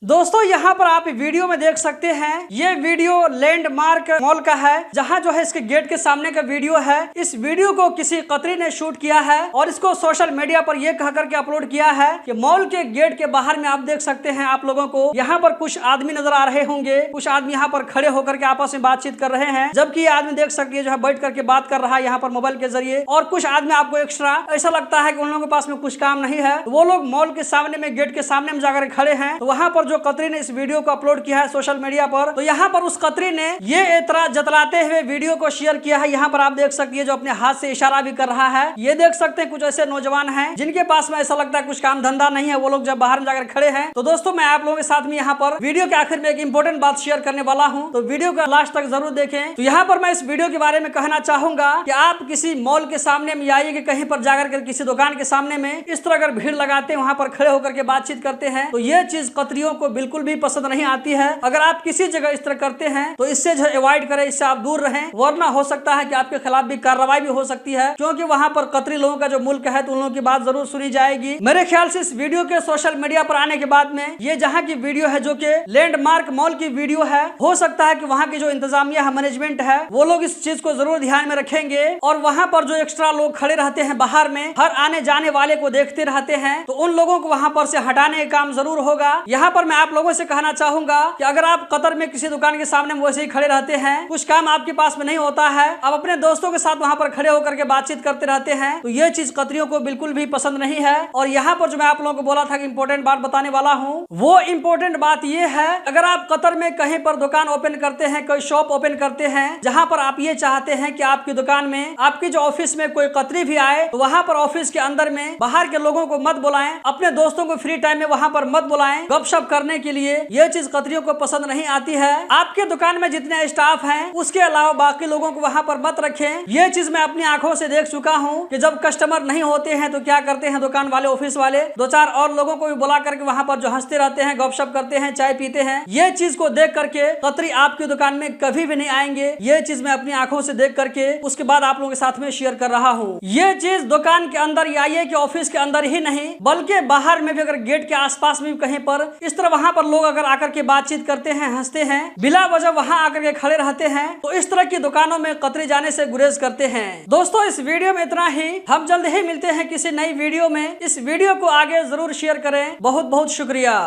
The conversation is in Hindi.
दोस्तों यहाँ पर आप वीडियो में देख सकते हैं, ये वीडियो लैंडमार्क मॉल का है, जहाँ जो है इसके गेट के सामने का वीडियो है। इस वीडियो को किसी कतरी ने शूट किया है और इसको सोशल मीडिया पर ये कह करके अपलोड किया है कि मॉल के गेट के बाहर में आप देख सकते हैं, आप लोगों को यहाँ पर कुछ आदमी नजर आ रहे होंगे। कुछ आदमी यहाँ पर खड़े होकर के आपस में बातचीत कर रहे हैं, जबकि ये आदमी देख सकते हैं जो है बैठ करके बात कर रहा है यहाँ पर मोबाइल के जरिए। और कुछ आदमी आपको एक्स्ट्रा ऐसा लगता है कि उन लोगों के पास में कुछ काम नहीं है, वो लोग मॉल के सामने में गेट के सामने में जाकर खड़े हैं। तो वहाँ पर जो कतरी ने इस वीडियो को अपलोड किया है सोशल मीडिया पर, तो यहाँ पर उस कतरी ने ये एतराज जतलाते हुए वीडियो को शेयर किया है। यहाँ पर आप देख सकते हैं जो अपने हाथ से इशारा भी कर रहा है। ये देख सकते हैं कुछ ऐसे नौजवान हैं जिनके पास में ऐसा लगता है कुछ काम धंधा नहीं है, वो लोग जब बाहर में जाकर खड़े हैं। तो दोस्तों मैं आप लोगों के साथ में यहाँ पर वीडियो के आखिर में एक इंपॉर्टेंट बात शेयर करने वाला हूँ, तो वीडियो का लास्ट तक जरूर देखें। तो यहाँ पर मैं इस वीडियो के बारे में कहना चाहूंगा कि आप किसी मॉल के सामने में आइए कि कहीं पर जाकर के किसी दुकान के सामने में इस तरह अगर भीड़ लगाते हैं, वहां पर खड़े होकर के बातचीत करते हैं, तो ये चीज कतरियों को बिल्कुल भी पसंद नहीं आती है। अगर आप किसी जगह इस तरह करते हैं तो इससे जो अवॉइड करें, इससे आप दूर रहें, वरना हो सकता है कि आपके खिलाफ भी कार्रवाई भी हो सकती है, क्योंकि वहां पर कतरी लोगों का जो मुल्क है तो उन लोगों की बात जरूर सुनी जाएगी। मेरे ख्याल से इस वीडियो के सोशल मीडिया पर आने के बाद में ये जहाँ की वीडियो है, जो कि लैंडमार्क मॉल की वीडियो है, हो सकता है कि वहाँ की जो इंतजामिया है, मैनेजमेंट है, वो लोग इस चीज को जरूर ध्यान में रखेंगे और वहाँ पर जो एक्स्ट्रा लोग खड़े रहते हैं बाहर में, हर आने जाने वाले को देखते रहते हैं, तो उन लोगों को वहाँ पर से हटाने का काम जरूर होगा। यहाँ पर मैं आप लोगों से कहना चाहूंगा कि अगर आप कतर में किसी दुकान के सामने वैसे ही खड़े रहते हैं, कुछ काम आपके पास में नहीं होता है, आप अपने दोस्तों के साथ वहाँ पर खड़े होकर के बातचीत करते रहते हैं, तो ये चीज कतरियों को बिल्कुल भी पसंद नहीं है। और यहाँ पर जो मैं आप लोगों को बोला था कि इंपॉर्टेंट बात बताने वाला हूँ, वो इंपॉर्टेंट बात ये है, अगर आप कतर में कहीं पर दुकान ओपन करते हैं, कोई शॉप ओपन करते हैं, जहाँ पर आप ये चाहते हैं कि आपकी दुकान में, आपकी जो ऑफिस में कोई कतरी भी आए, तो वहाँ पर ऑफिस के अंदर में बाहर के लोगों को मत बुलाएं, अपने दोस्तों को फ्री टाइम में वहाँ पर मत बुलाएं गपशप करने के लिए। ये चीज कतरियों को पसंद नहीं आती है। आपके दुकान में जितने स्टाफ हैं, उसके अलावा बाकी लोगों को वहाँ पर मत रखें। ये चीज मैं अपनी आंखों से देख चुका हूँ कि जब कस्टमर नहीं होते हैं तो क्या करते हैं दुकान वाले, ऑफिस वाले दो चार और लोगों को भी बुला करके वहाँ पर जो हंसते रहते हैं, गपशप करते हैं, चाय पीते हैं। ये चीज को देख करके कतरी आपकी दुकान में कभी भी नहीं आएंगे। ये चीज मैं अपनी आंखों से देख करके उसके बाद आप लोगों के साथ में शेयर कर रहा हूँ। ये चीज दुकान के अंदर या ये कि ऑफिस के अंदर ही नहीं, बल्कि बाहर में भी, अगर गेट के आसपास में भी कहीं पर इस तरह वहाँ पर लोग अगर आकर के बातचीत करते हैं, हंसते हैं, बिला वजह वहाँ आकर के खड़े रहते हैं, तो इस तरह की दुकानों में कतरी जाने से गुरेज करते हैं। दोस्तों इस वीडियो में इतना ही, हम जल्द ही मिलते हैं किसी नई वीडियो में। इस वीडियो को आगे जरूर शेयर करें। बहुत बहुत शुक्रिया।